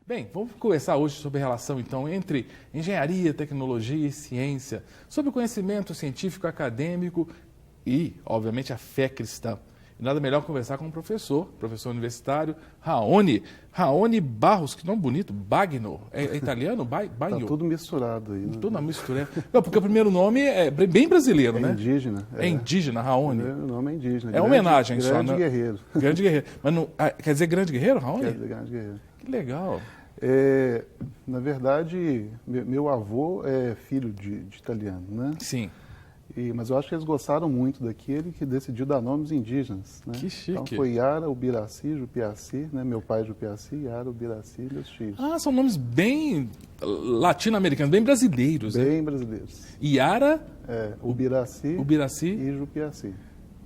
Bem, vamos conversar hoje sobre a relação, então, entre engenharia, tecnologia e ciência, sobre o conhecimento científico acadêmico e, obviamente, a fé cristã. E nada melhor conversar com um professor universitário, Raoni Barros, que nome bonito, Bagno, é italiano? Está tudo misturado aí. Né? Tudo misturado. Não, porque o primeiro nome é bem brasileiro, né? Indígena. É indígena, Raoni. O nome é indígena. É homenagem só. Grande guerreiro. Grande guerreiro. Mas não, quer dizer grande guerreiro, Raoni? Quer dizer grande guerreiro. Que legal. Na verdade, meu avô é filho de italiano, né? Sim. Mas eu acho que eles gostaram muito daquele que decidiu dar nomes indígenas, né? Que chique. Então foi Yara, Ubiraci, Jupiaci, né? Meu pai Jupiaci, Yara, Ubiraci e meus filhos. Ah, são nomes bem latino-americanos, bem brasileiros. Bem brasileiros. Yara, Ubiraci e Jupiaci.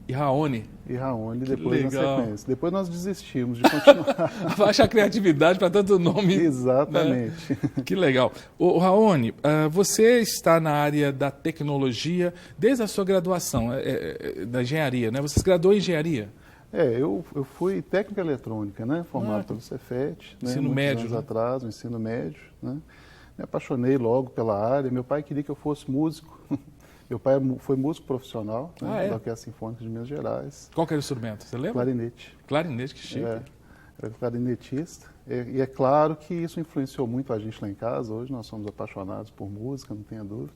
E Raoni. E Raoni depois legal. na sequência. Depois nós desistimos de continuar. Baixa a criatividade para tanto nome. Exatamente. Né? Que legal. O Raoni, você está na área da tecnologia desde a sua graduação, da engenharia, né? Você se graduou em engenharia? Eu fui técnica eletrônica, né? Formado pelo Cefet. Ensino médio. Anos atrás, no ensino médio. Né? Me apaixonei logo pela área. Meu pai queria que eu fosse músico. Meu pai foi músico profissional, né, da Orquestra Sinfônica de Minas Gerais. Qual que era o instrumento? Você lembra? Clarinete. Clarinete, que chique. Era clarinetista. E é claro que isso influenciou muito a gente lá em casa. Hoje nós somos apaixonados por música, não tenha dúvida.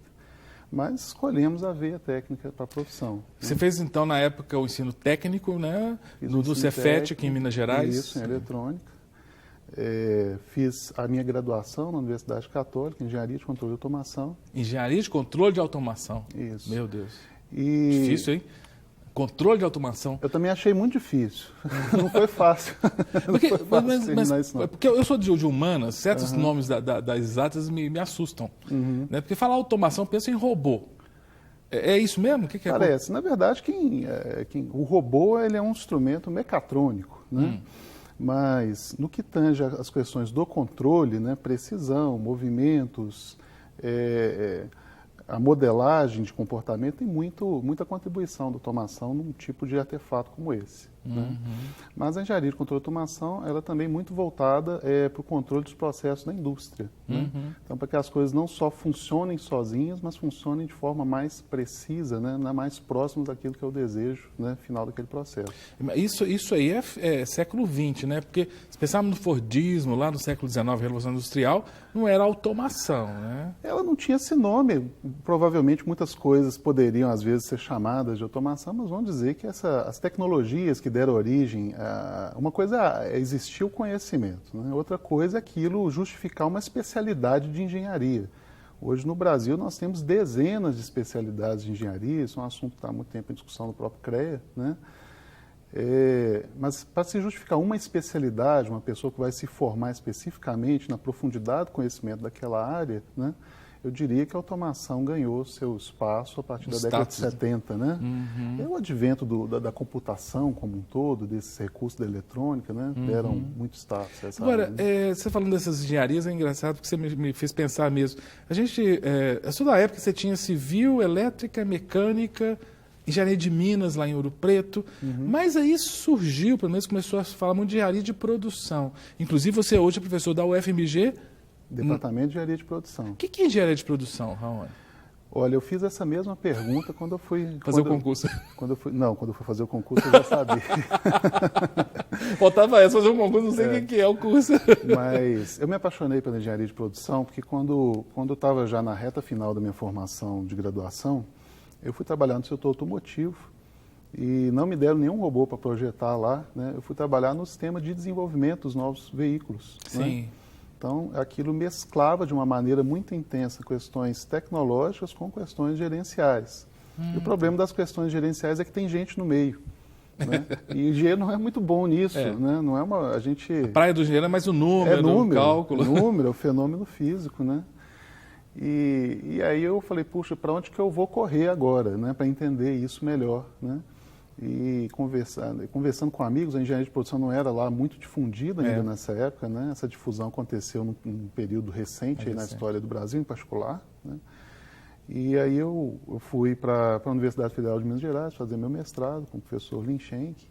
Mas escolhemos a veia técnica para a profissão. Você fez, então, na época, o ensino técnico, né? Do Cefet, aqui em Minas Gerais. Isso, em eletrônica. Fiz a minha graduação na Universidade Católica, em Engenharia de Controle de Automação. Engenharia de Controle de Automação. Isso. Meu Deus. Difícil, hein? Controle de automação. Eu também achei muito difícil. Não foi fácil. Porque eu sou de humanas, certos nomes das exatas me assustam. Né? Porque falar automação, pensa em robô. É isso mesmo? O que Parece. Na verdade, o robô ele é um instrumento mecatrônico, né? Mas no que tange as questões do controle, né, precisão, movimentos, a modelagem de comportamento tem muita contribuição da automação num tipo de artefato como esse. Né? Mas a engenharia de controle de automação ela é também muito voltada para o controle dos processos da indústria. Né? Então, para que as coisas não só funcionem sozinhas, mas funcionem de forma mais precisa, né? Mais próxima daquilo que é o desejo, né, final daquele processo. Isso aí é século XX, né? Porque se pensarmos no Fordismo, lá no século XIX, Revolução Industrial, não era automação, né? Ela não tinha esse nome. Provavelmente muitas coisas poderiam, às vezes, ser chamadas de automação, mas vamos dizer que as tecnologias que deram origem uma coisa é existir o conhecimento, né? Outra coisa é aquilo justificar uma especialidade de engenharia. Hoje no Brasil nós temos dezenas de especialidades de engenharia, isso é um assunto que está há muito tempo em discussão no próprio CREA, né? Mas para se justificar uma especialidade, uma pessoa que vai se formar especificamente na profundidade do conhecimento daquela área, né? Eu diria que a automação ganhou seu espaço a partir da década de 70, né? É o advento da computação como um todo, desses recursos da eletrônica, né? Deram muito status a essa área. Agora, né? Você falando dessas engenharias, é engraçado porque você me fez pensar mesmo. A sua época você tinha civil, elétrica, mecânica, engenharia de Minas, lá em Ouro Preto, mas aí surgiu, pelo menos começou a falar muito de engenharia de produção. Inclusive você hoje é professor da UFMG, Departamento de Engenharia de Produção. O que é engenharia de produção, Raoni? Olha, eu fiz essa mesma pergunta quando eu fui... Fazer o concurso? Quando eu fui fazer o concurso eu já sabia. Faltava essa, fazer um concurso, não sei o que é o curso. Mas eu me apaixonei pela engenharia de produção porque quando eu estava já na reta final da minha formação de graduação, eu fui trabalhar no setor automotivo e não me deram nenhum robô para projetar lá, né? Eu fui trabalhar no sistema de desenvolvimento dos novos veículos. Sim. Né? Então, aquilo mesclava de uma maneira muito intensa questões tecnológicas com questões gerenciais. E o problema das questões gerenciais é que tem gente no meio. Né? E o engenheiro não é muito bom nisso. Né? Não é a praia do engenheiro é mais o número, o cálculo. O número, é o fenômeno físico. Né? E aí eu falei, puxa, para onde que eu vou correr agora, né? Para entender isso melhor. Né? E conversando com amigos, a engenharia de produção não era lá muito difundida ainda nessa época, né? Essa difusão aconteceu num período recente aí na história do Brasil em particular, né? E aí eu fui para a Universidade Federal de Minas Gerais fazer meu mestrado com o professor Lin Schenck,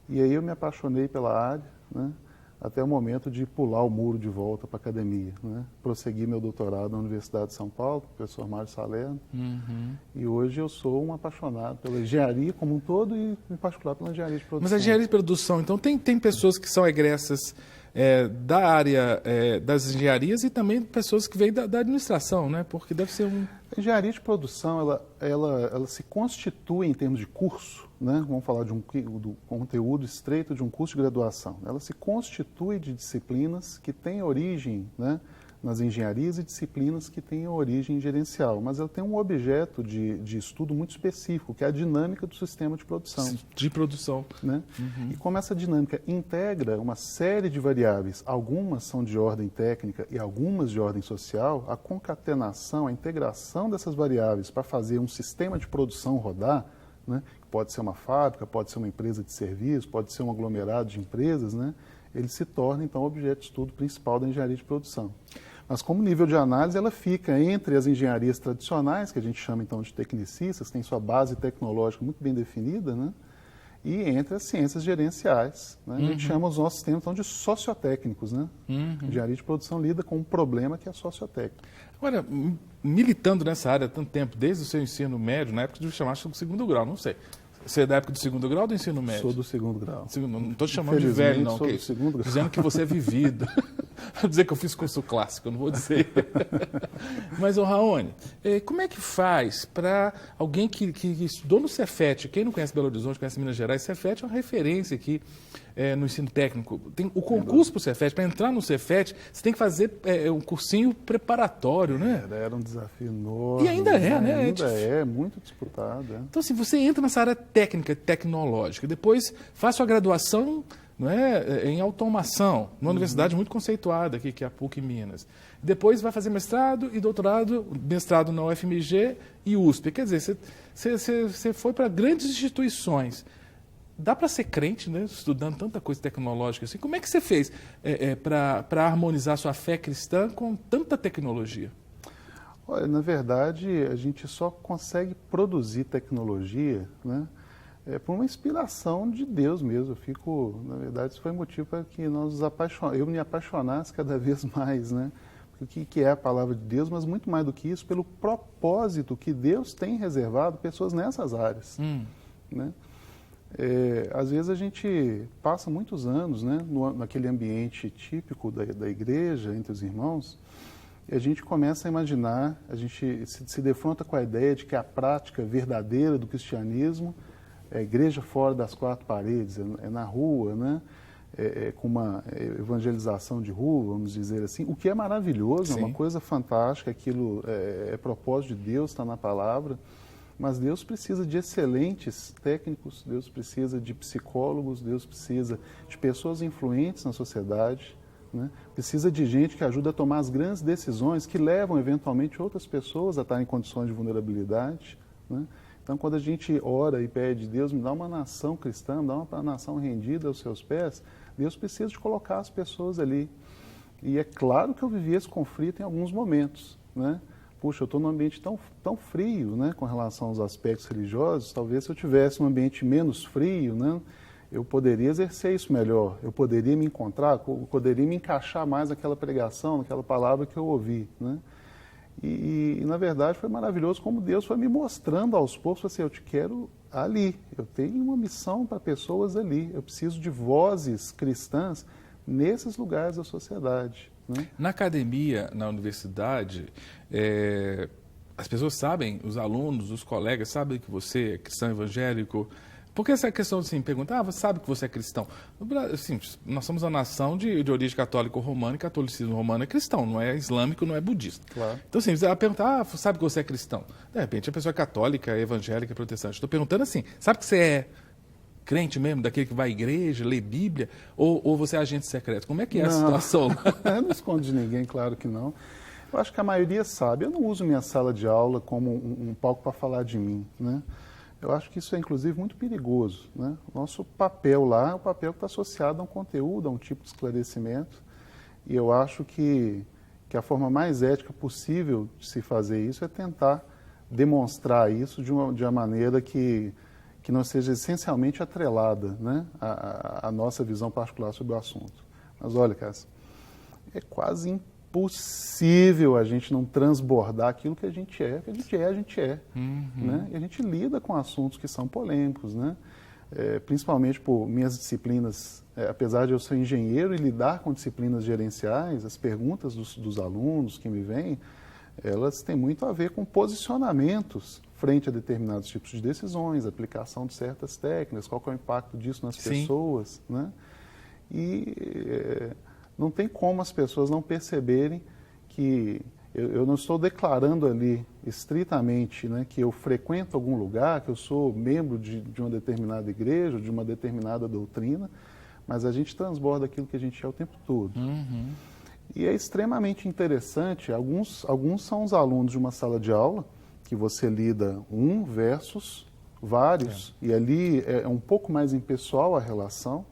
e aí eu me apaixonei pela área, né? até o momento de pular o muro de volta para a academia, né? Prossegui meu doutorado na Universidade de São Paulo, professor Mário Salerno, e hoje eu sou um apaixonado pela engenharia como um todo e, em particular, pela engenharia de produção. Mas a engenharia de produção, então, tem pessoas que são egressas da área das engenharias e também pessoas que vêm da administração, né? Porque deve ser um... A engenharia de produção, ela se constitui em termos de curso, né? Vamos falar do conteúdo estreito de um curso de graduação. Ela se constitui de disciplinas que têm origem, né, nas engenharias e disciplinas que têm origem gerencial, mas ela tem um objeto de estudo muito específico, que é a dinâmica do sistema de produção. De produção. Né? E como essa dinâmica integra uma série de variáveis, algumas são de ordem técnica e algumas de ordem social, a concatenação, a integração dessas variáveis para fazer um sistema de produção rodar, né? Pode ser uma fábrica, pode ser uma empresa de serviço, pode ser um aglomerado de empresas, né? Ele se torna, então, o objeto de estudo principal da engenharia de produção. Mas, como nível de análise, ela fica entre as engenharias tradicionais, que a gente chama, então, de tecnicistas, tem sua base tecnológica muito bem definida, né? E entre as ciências gerenciais, né? A gente chama os nossos sistemas, então, de sociotécnicos, né? A engenharia de produção lida com um problema que é sociotécnico. Agora, militando nessa área há tanto tempo, desde o seu ensino médio, na época de chamar do segundo grau, não sei. Você é da época do segundo grau ou do ensino médio? Sou do segundo grau. Não estou te chamando de velho, não. Sou do segundo grau. Dizendo que você é vivido. Vou dizer que eu fiz curso clássico, eu não vou dizer. Mas, ô Raoni, como é que faz para alguém que estudou no Cefet, quem não conhece Belo Horizonte, conhece Minas Gerais, Cefet é uma referência aqui no ensino técnico. Tem o concurso para o Cefet, para entrar no Cefet, você tem que fazer um cursinho preparatório, né? Era um desafio enorme. E ainda é, né? Ainda é muito disputado. É. Então, assim, você entra nessa área técnica, tecnológica, depois faz sua graduação, não é, em automação, numa universidade muito conceituada aqui, que é a PUC Minas. Depois vai fazer mestrado e doutorado, mestrado na UFMG e USP. Quer dizer, você foi para grandes instituições. Dá para ser crente, né, estudando tanta coisa tecnológica assim? Como é que você fez para harmonizar sua fé cristã com tanta tecnologia? Olha, na verdade, a gente só consegue produzir tecnologia, né, por uma inspiração de Deus mesmo. Na verdade, isso foi motivo para que eu me apaixonasse cada vez mais, né, o que é a palavra de Deus, mas muito mais do que isso, pelo propósito que Deus tem reservado pessoas nessas áreas, né? Às vezes a gente passa muitos anos, né, naquele ambiente típico da igreja, entre os irmãos, e a gente começa a imaginar, a gente se defronta com a ideia de que a prática verdadeira do cristianismo é a igreja fora das quatro paredes, é na rua, né, com uma evangelização de rua, vamos dizer assim, o que é maravilhoso, Sim. É uma coisa fantástica, aquilo é propósito de Deus, está na palavra. Mas Deus precisa de excelentes técnicos, Deus precisa de psicólogos, Deus precisa de pessoas influentes na sociedade, né? Precisa de gente que ajuda a tomar as grandes decisões que levam, eventualmente, outras pessoas a estar em condições de vulnerabilidade, né? Então, quando a gente ora e pede, Deus me dá uma nação cristã, me dá uma nação rendida aos seus pés, Deus precisa de colocar as pessoas ali. E é claro que eu vivi esse conflito em alguns momentos, né? Puxa, eu estou num ambiente tão frio, né, com relação aos aspectos religiosos, talvez se eu tivesse um ambiente menos frio, né, eu poderia exercer isso melhor, eu poderia me encontrar, eu poderia me encaixar mais naquela pregação, naquela palavra que eu ouvi, né. E na verdade, foi maravilhoso como Deus foi me mostrando aos poucos, assim, eu te quero ali, eu tenho uma missão para pessoas ali, eu preciso de vozes cristãs nesses lugares da sociedade. Na academia, na universidade, as pessoas sabem, os alunos, os colegas sabem que você é cristão evangélico? Porque essa questão assim, pergunta, você sabe que você é cristão? Assim, nós somos uma nação de origem católico-romana e catolicismo romano é cristão, não é islâmico, não é budista. Claro. Então, assim, você pergunta, sabe que você é cristão? De repente, a pessoa é católica, é evangélica, é protestante. Estou perguntando assim, sabe que você é crente mesmo, daquele que vai à igreja, lê Bíblia, ou você é agente secreto? Como é que é a situação? Eu não escondo de ninguém, claro que não. Eu acho que a maioria sabe. Eu não uso minha sala de aula como um palco para falar de mim, né? Eu acho que isso é, inclusive, muito perigoso, né? O nosso papel lá é o papel que está associado a um conteúdo, a um tipo de esclarecimento, e eu acho que a forma mais ética possível de se fazer isso é tentar demonstrar isso de uma maneira que não seja essencialmente atrelada, né, à nossa visão particular sobre o assunto. Mas olha, Cássio, é quase impossível a gente não transbordar aquilo que a gente é. Que a gente é. Né? E a gente lida com assuntos que são polêmicos, né? Principalmente por minhas disciplinas, apesar de eu ser engenheiro e lidar com disciplinas gerenciais, as perguntas dos alunos que me vêm, elas têm muito a ver com posicionamentos frente a determinados tipos de decisões, aplicação de certas técnicas, qual que é o impacto disso nas pessoas, né? E não tem como as pessoas não perceberem que eu não estou declarando ali estritamente, né, que eu frequento algum lugar, que eu sou membro de uma determinada igreja, de uma determinada doutrina, mas a gente transborda aquilo que a gente é o tempo todo. E é extremamente interessante, alguns são os alunos de uma sala de aula, que você lida um versus vários, e ali é um pouco mais impessoal a relação,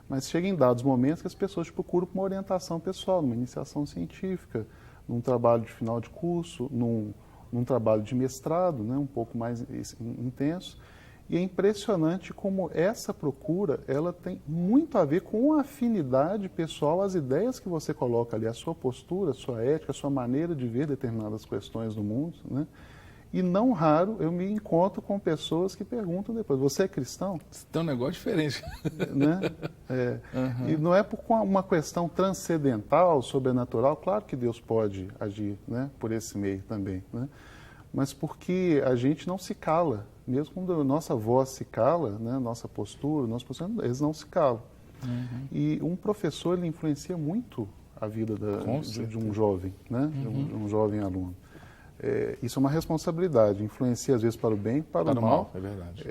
mas chega em dados momentos que as pessoas te procuram por uma orientação pessoal, numa iniciação científica, num trabalho de final de curso, num trabalho de mestrado, né, um pouco mais intenso. E é impressionante como essa procura ela tem muito a ver com a afinidade pessoal, as ideias que você coloca ali, a sua postura, a sua ética, a sua maneira de ver determinadas questões do mundo, né? E não raro eu me encontro com pessoas que perguntam depois, você é cristão? Tem um negócio diferente. Né? E não é por uma questão transcendental, sobrenatural, claro que Deus pode agir, né, por esse meio também, né? Mas porque a gente não se cala, mesmo quando a nossa voz se cala, né, nossa postura, nosso posicionamento, eles não se calam. E um professor ele influencia muito a vida de um jovem, né, de um jovem aluno. Isso é uma responsabilidade, influencia às vezes para o bem e para o mal. É verdade.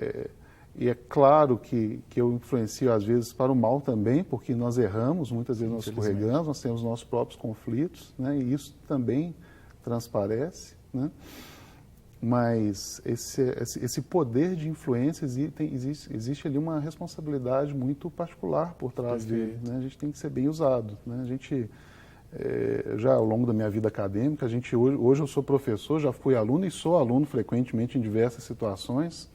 E é claro que eu influencio às vezes para o mal também, porque nós erramos, muitas vezes nós escorregamos, nós temos nossos próprios conflitos, né, e isso também transparece, né? Mas esse poder de influência, existe ali uma responsabilidade muito particular por trás dele, né? A gente tem que ser bem usado, né? A gente... já ao longo da minha vida acadêmica, hoje eu sou professor, já fui aluno e sou aluno frequentemente em diversas situações,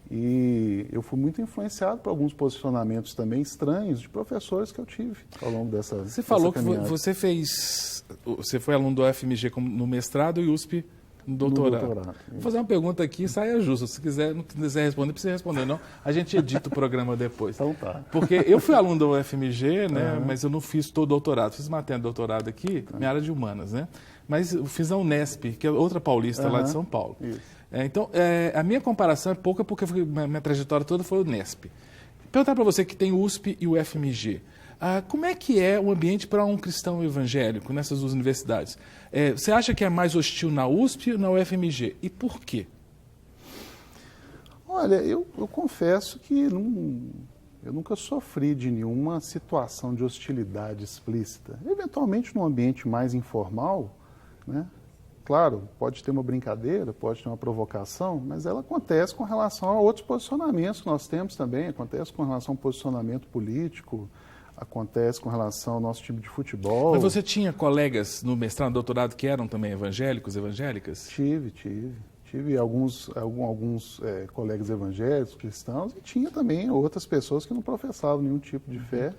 e eu fui muito influenciado por alguns posicionamentos também estranhos de professores que eu tive ao longo dessa Você falou que caminhada. você foi aluno do UFMG no mestrado e USP no doutorado. Vou fazer uma pergunta aqui, saia justa. Se não quiser responder, precisa responder, não. A gente edita o programa depois. Então tá. Porque eu fui aluno do UFMG, né, mas eu não fiz todo o doutorado. Fiz matéria de doutorado aqui, minha área de humanas, né? Mas eu fiz a Unesp, que é outra paulista lá de São Paulo. Então, a minha comparação é pouca porque minha trajetória toda foi Unesp. Perguntar para você que tem USP e UFMG. Como é que é o ambiente para um cristão evangélico nessas duas universidades? Você acha que é mais hostil na USP ou na UFMG? E por quê? Olha, eu confesso que eu nunca sofri de nenhuma situação de hostilidade explícita. Eventualmente, num ambiente mais informal, né? Claro, pode ter uma brincadeira, pode ter uma provocação, mas ela acontece com relação a outros posicionamentos que nós temos também, acontece com relação ao posicionamento político, acontece com relação ao nosso time de futebol. Mas você tinha colegas no mestrado, no doutorado, que eram também evangélicos, evangélicas? Tive alguns colegas evangélicos, cristãos, e tinha também outras pessoas que não professavam nenhum tipo de fé.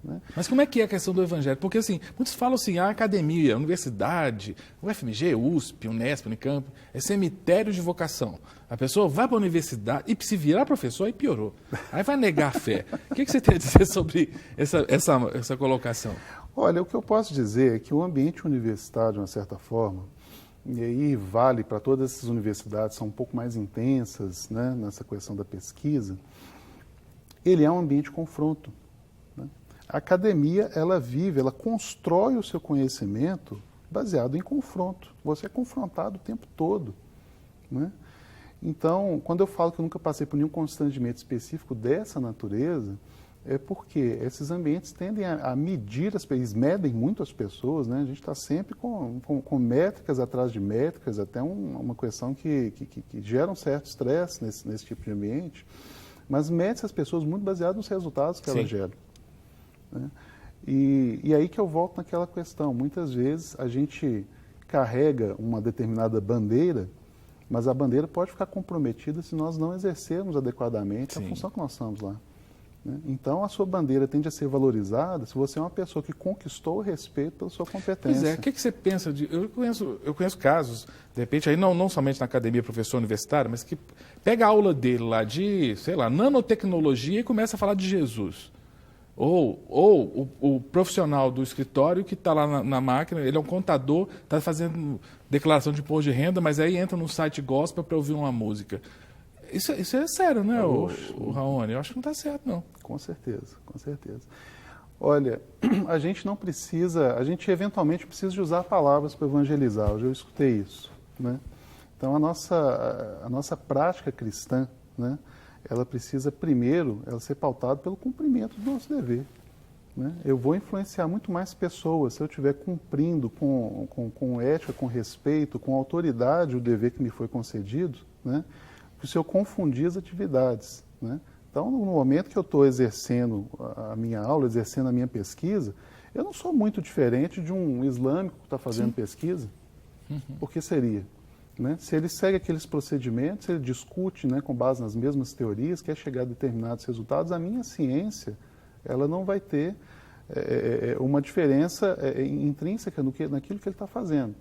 Né? Mas como é que é a questão do evangelho? Porque assim, muitos falam assim, a academia, a universidade, o UFMG, USP, Unesp, Unicamp, é cemitério de vocação. A pessoa vai para a universidade e se virar professor, aí piorou. Aí vai negar a fé. O que você tem a dizer sobre essa colocação? Olha, o que eu posso dizer é que o ambiente universitário, de uma certa forma, e aí vale para todas essas universidades, são um pouco mais intensas, né, nessa questão da pesquisa, ele é um ambiente de confronto. A academia, ela constrói o seu conhecimento baseado em confronto. Você é confrontado o tempo todo, né? Então, quando eu falo que eu nunca passei por nenhum constrangimento específico dessa natureza, é porque esses ambientes tendem a medir, eles medem muito as pessoas, né? A gente está sempre com métricas atrás de métricas, até uma questão que gera um certo estresse nesse tipo de ambiente, mas mede as pessoas muito baseado nos resultados que elas geram. Né? E aí que eu volto naquela questão. Muitas vezes a gente carrega uma determinada bandeira, mas a bandeira pode ficar comprometida se nós não exercermos adequadamente a função que nós estamos lá. né? Então, a sua bandeira tende a ser valorizada se você é uma pessoa que conquistou o respeito pela sua competência. Pois é, o que você pensa de... Eu conheço casos, de repente, aí não somente na academia professor universitário, mas que pega a aula dele lá de, sei lá, nanotecnologia e começa a falar de Jesus. Ou o profissional do escritório que está lá na máquina, ele é um contador, está fazendo declaração de imposto de renda, mas aí entra num site gospel para ouvir uma música. Isso é sério, né, o Raoni? Eu acho que não está certo, não. Com certeza, com certeza. Olha, a gente não precisa, a gente eventualmente precisa de usar palavras para evangelizar, eu já escutei isso, né? Então, a nossa prática cristã, né, ela precisa primeiro ela ser pautada pelo cumprimento do nosso dever, né? Eu vou influenciar muito mais pessoas se eu estiver cumprindo com ética, com respeito, com autoridade o dever que me foi concedido, né, que se eu confundir as atividades, né? Então, no momento que eu estou exercendo a minha aula, exercendo a minha pesquisa, eu não sou muito diferente de um islâmico que está fazendo pesquisa. Por que seria? Né? Se ele segue aqueles procedimentos, se ele discute, né, com base nas mesmas teorias, quer chegar a determinados resultados, a minha ciência ela não vai ter uma diferença intrínseca naquilo que ele está fazendo.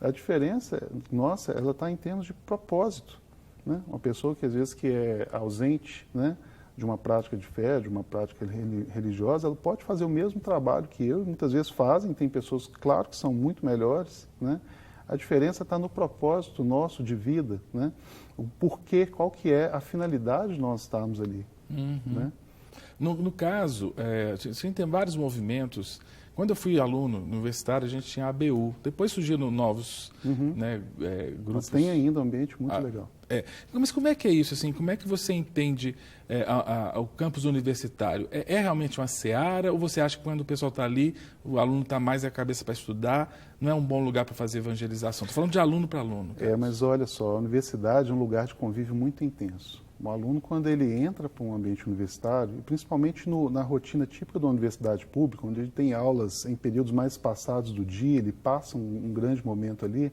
A diferença nossa, ela está em termos de propósito, né? Uma pessoa que às vezes que é ausente, né, de uma prática de fé, de uma prática religiosa, ela pode fazer o mesmo trabalho que eu, muitas vezes fazem, tem pessoas, claro, que são muito melhores, né? A diferença está no propósito nosso de vida, né? O porquê, qual que é a finalidade de nós estarmos ali, né? No caso, a gente tem vários movimentos. Quando eu fui aluno universitário, a gente tinha a ABU. Depois surgiram novos né, grupos. Mas tem ainda um ambiente muito legal. Mas como é que é isso? Assim, como é que você entende o campus universitário? É realmente uma seara? Ou você acha que quando o pessoal está ali, o aluno está mais a cabeça para estudar, não é um bom lugar para fazer evangelização? Estou falando de aluno para aluno. Mas olha só, a universidade é um lugar de convívio muito intenso. O aluno, quando ele entra para um ambiente universitário, principalmente na rotina típica da universidade pública, onde ele tem aulas em períodos mais espaçados do dia, ele passa um grande momento ali,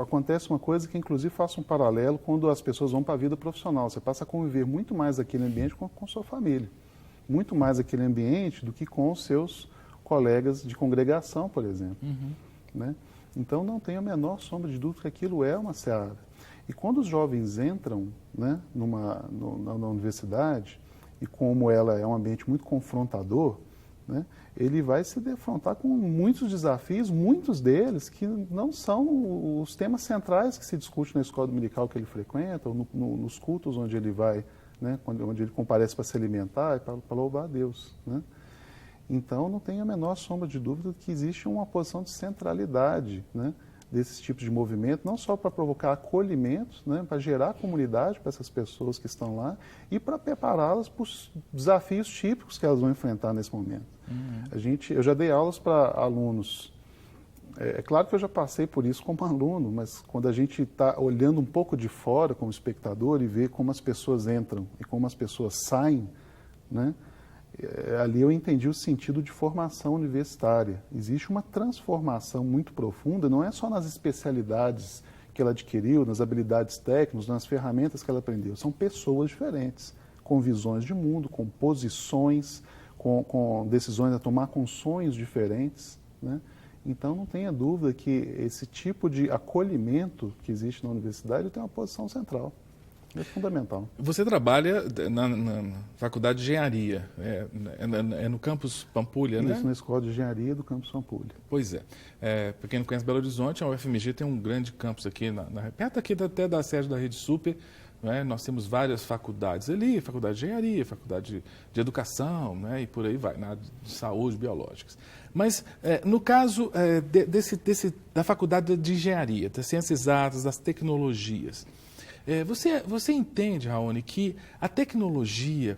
acontece uma coisa que, inclusive, faça um paralelo quando as pessoas vão para a vida profissional. Você passa a conviver muito mais aquele ambiente com sua família, muito mais aquele ambiente do que com os seus colegas de congregação, por exemplo. Né? Então, não tenho a menor sombra de dúvida que aquilo é uma seara. E quando os jovens entram, né, na universidade, e como ela é um ambiente muito confrontador, né, ele vai se defrontar com muitos desafios, muitos deles que não são os temas centrais que se discute na escola dominical que ele frequenta, ou nos cultos onde ele vai, né, onde ele comparece para se alimentar e para louvar a Deus, né? Então, não tenho a menor sombra de dúvida que existe uma posição de centralidade, né, desses tipos de movimento, não só para provocar acolhimento, né, para gerar comunidade para essas pessoas que estão lá e para prepará-las para os desafios típicos que elas vão enfrentar nesse momento. Eu já dei aulas para alunos. É claro que eu já passei por isso como aluno, mas quando a gente está olhando um pouco de fora como espectador e vê como as pessoas entram e como as pessoas saem, né, ali eu entendi o sentido de formação universitária. Existe uma transformação muito profunda, não é só nas especialidades que ela adquiriu, nas habilidades técnicas, nas ferramentas que ela aprendeu. São pessoas diferentes, com visões de mundo, com posições, com decisões a tomar, com sonhos diferentes, né? Então, não tenha dúvida que esse tipo de acolhimento que existe na universidade tem uma posição central. É fundamental. Você trabalha na Faculdade de Engenharia, no campus Pampulha, né? Isso, na Escola de Engenharia do campus Pampulha. Pois é. Para quem não conhece Belo Horizonte, a UFMG tem um grande campus aqui, perto aqui até da sede da Rede Super, né? Nós temos várias faculdades ali, Faculdade de Engenharia, Faculdade de Educação, né? E por aí vai, na área de saúde, biológicas. Mas, no caso da Faculdade de Engenharia, das Ciências Exatas, das Tecnologias, você entende, Raoni, que a tecnologia,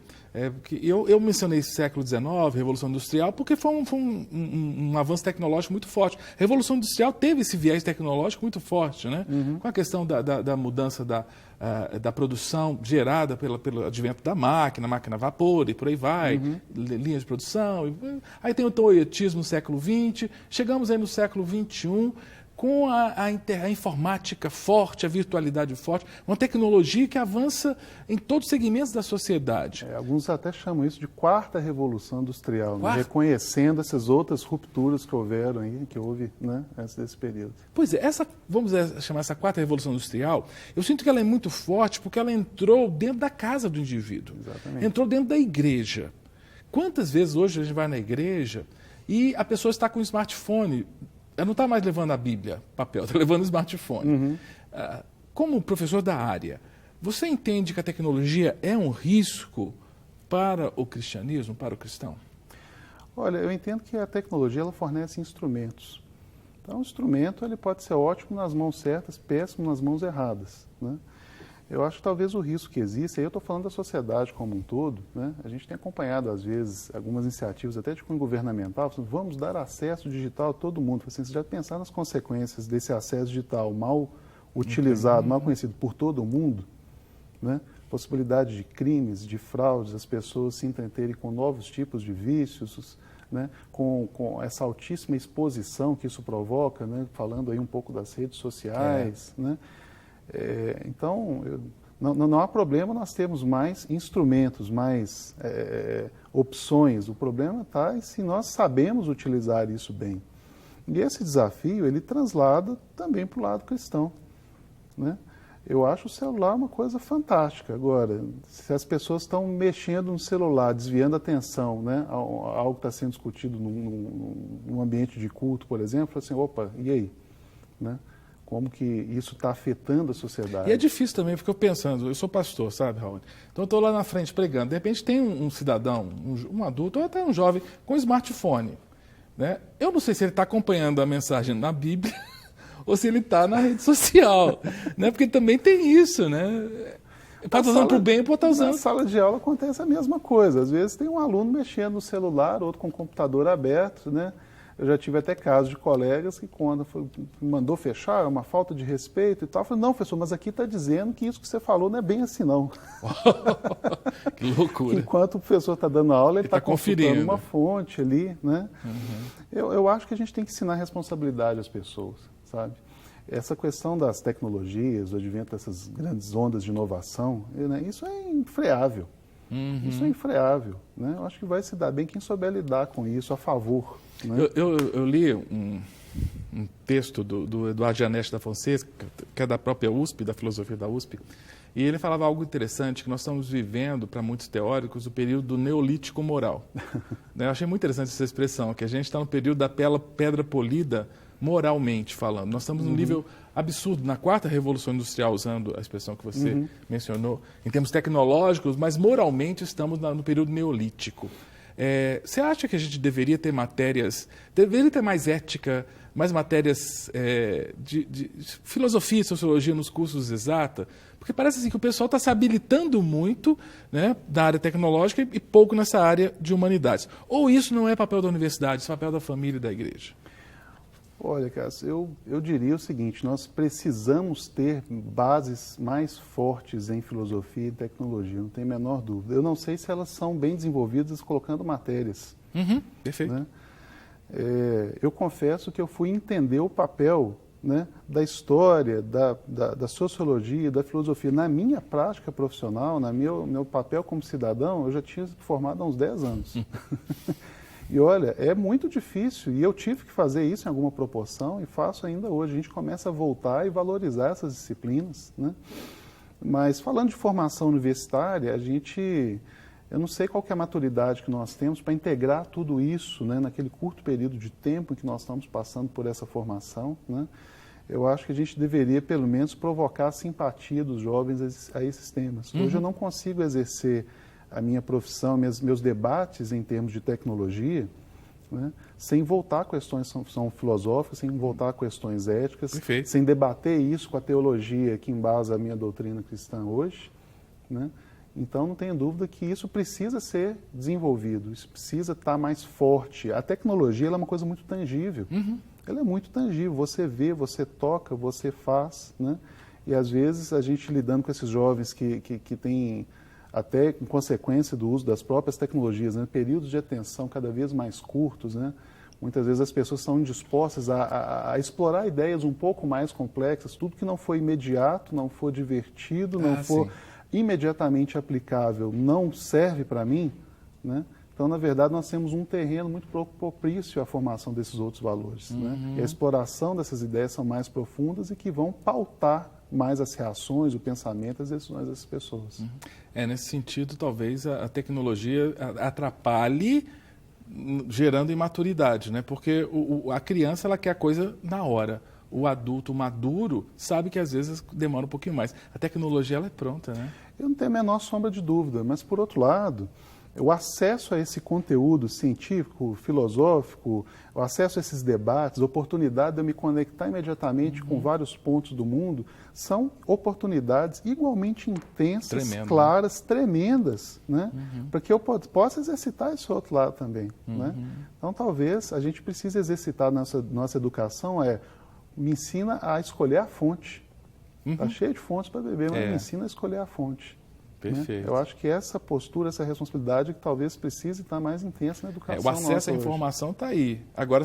eu mencionei século XIX, Revolução Industrial, porque foi um avanço tecnológico muito forte. A Revolução Industrial teve esse viés tecnológico muito forte, né? Com a questão da mudança da produção gerada pelo advento da máquina a vapor e por aí vai, linhas de produção. Aí tem o toyotismo no século XX, chegamos aí no século XXI, com a informática forte, a virtualidade forte, uma tecnologia que avança em todos os segmentos da sociedade. Alguns até chamam isso de quarta revolução industrial, né? Reconhecendo essas outras rupturas que houveram aí, que houve, né, antes desse período. Pois é, vamos chamar essa quarta revolução industrial, eu sinto que ela é muito forte porque ela entrou dentro da casa do indivíduo. Exatamente. Entrou dentro da igreja. Quantas vezes hoje a gente vai na igreja e a pessoa está com o smartphone? Ela não está mais levando a Bíblia, papel, está levando o smartphone. Como professor da área, você entende que a tecnologia é um risco para o cristianismo, para o cristão? Olha, eu entendo que a tecnologia ela fornece instrumentos. Então, o instrumento ele pode ser ótimo nas mãos certas, péssimo nas mãos erradas, né? Eu acho que talvez o risco que existe, aí eu estou falando da sociedade como um todo, né? A gente tem acompanhado, às vezes, algumas iniciativas, até de cunho governamental, falando, vamos dar acesso digital a todo mundo. Assim, você já pensar nas consequências desse acesso digital mal utilizado, mal conhecido por todo mundo, né? Possibilidade de crimes, de fraudes, as pessoas se entreterem com novos tipos de vícios, né? Com essa altíssima exposição que isso provoca, né? Falando aí um pouco das redes sociais, né? Então, não há problema nós termos mais instrumentos, mais opções. O problema está se nós sabemos utilizar isso bem. E esse desafio, ele translada também para o lado cristão, né? Eu acho o celular uma coisa fantástica. Agora, se as pessoas estão mexendo no celular, desviando a atenção, né, algo que está sendo discutido num ambiente de culto, por exemplo, assim, opa, e aí? Né? Como que isso está afetando a sociedade. E é difícil também, porque eu pensando, eu sou pastor, sabe, Raul? Então eu estou lá na frente pregando, de repente tem um cidadão, um adulto, ou até um jovem, com smartphone, né? Eu não sei se ele está acompanhando a mensagem na Bíblia ou se ele está na rede social, né? Porque também tem isso, né? Pode estar usando para o bem ou pode estar usando. Na sala de aula acontece a mesma coisa. Às vezes tem um aluno mexendo no celular, outro com o computador aberto, né? Eu já tive até casos de colegas que quando mandou fechar, é uma falta de respeito e tal. Eu falei, não, professor, mas aqui está dizendo que isso que você falou não é bem assim, não. Que loucura. Enquanto o professor está dando aula, ele está conferindo uma fonte ali, né? Eu acho que a gente tem que ensinar responsabilidade às pessoas, sabe? Essa questão das tecnologias, o advento dessas grandes ondas de inovação, né? Isso é infreável. Isso é infreável, né? Eu acho que vai se dar bem quem souber lidar com isso a favor. Né? Eu li um texto do Eduardo Janete da Fonseca, que é da própria USP, da filosofia da USP, e ele falava algo interessante, que nós estamos vivendo, para muitos teóricos, o período do neolítico moral. Eu achei muito interessante essa expressão, que a gente está no período da pedra polida moralmente falando. Nós estamos num nível absurdo, na quarta revolução industrial, usando a expressão que você mencionou, em termos tecnológicos, mas moralmente estamos no período neolítico. Você acha que a gente deveria ter mais ética, mais matérias de filosofia e sociologia nos cursos exata? Porque parece assim que o pessoal está se habilitando muito, né, da área tecnológica e pouco nessa área de humanidades. Ou isso não é papel da universidade, isso é papel da família e da igreja? Olha, Cássio, eu diria o seguinte, nós precisamos ter bases mais fortes em filosofia e tecnologia, não tem a menor dúvida. Eu não sei se elas são bem desenvolvidas colocando matérias. Perfeito. Né? Eu confesso que eu fui entender o papel, né, da história, da sociologia, da filosofia. Na minha prática profissional, meu papel como cidadão, eu já tinha formado há uns 10 anos. E olha, é muito difícil, e eu tive que fazer isso em alguma proporção, e faço ainda hoje. A gente começa a voltar e valorizar essas disciplinas, né? Mas falando de formação universitária, eu não sei qual que é a maturidade que nós temos para integrar tudo isso, né, naquele curto período de tempo em que nós estamos passando por essa formação, né? Eu acho que a gente deveria, pelo menos, provocar a simpatia dos jovens a esses temas. Hoje eu não consigo exercer a minha profissão, meus debates em termos de tecnologia, né, sem voltar a questões são filosóficas, sem voltar a questões éticas, Perfeito. Sem debater isso com a teologia que embasa a minha doutrina cristã hoje, né? Então, não tenho dúvida que isso precisa ser desenvolvido, isso precisa estar mais forte. A tecnologia ela é uma coisa muito tangível, ela é muito tangível, você vê, você toca, você faz, né? E às vezes a gente lidando com esses jovens que têm, até em consequência do uso das próprias tecnologias, né, períodos de atenção cada vez mais curtos, né, Muitas vezes as pessoas estão dispostas a explorar ideias um pouco mais complexas, tudo que não for imediato, não for divertido, não for imediatamente aplicável, não serve para mim, né? Então, na verdade, nós temos um terreno muito propício à formação desses outros valores, né? E a exploração dessas ideias são mais profundas e que vão pautar mais as reações, o pensamento, as decisões dessas pessoas. Nesse sentido, talvez a tecnologia atrapalhe, gerando imaturidade, né? Porque a criança ela quer a coisa na hora. O adulto maduro sabe que às vezes demora um pouquinho mais. A tecnologia ela é pronta, né? Eu não tenho a menor sombra de dúvida, mas por outro lado, o acesso a esse conteúdo científico, filosófico, o acesso a esses debates, a oportunidade de eu me conectar imediatamente com vários pontos do mundo, são oportunidades igualmente intensas, claras, tremendas, né? Para que eu possa exercitar esse outro lado também, né? Então, talvez a gente precise exercitar nossa educação, me ensina a escolher a fonte. Está cheio de fontes para beber, mas me ensina a escolher a fonte. Perfeito. Né? Eu acho que essa postura, essa responsabilidade que talvez precise estar mais intensa na educação. O acesso à informação está aí. Agora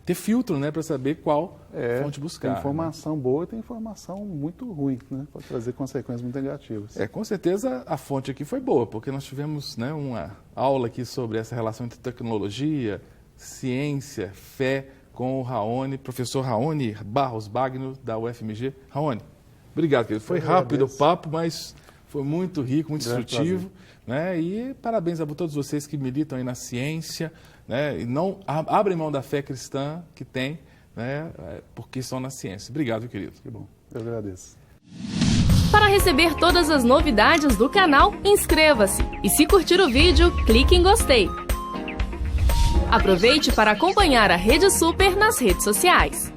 ter filtro, né, para saber qual fonte buscar. Tem informação boa e tem informação muito ruim, né? Pode trazer consequências muito negativas. Com certeza a fonte aqui foi boa, porque nós tivemos, né, uma aula aqui sobre essa relação entre tecnologia, ciência, fé, com o Raoni, professor Raoni Barros Bagno, da UFMG. Raoni, obrigado, querido. Foi rápido o papo, mas foi muito rico, muito instrutivo, né? E parabéns a todos vocês que militam aí na ciência, né? E não abrem mão da fé cristã que tem, né? Porque estão na ciência. Obrigado, querido. Que bom. Eu agradeço. Para receber todas as novidades do canal, inscreva-se. E se curtir o vídeo, clique em gostei. Aproveite para acompanhar a Rede Super nas redes sociais.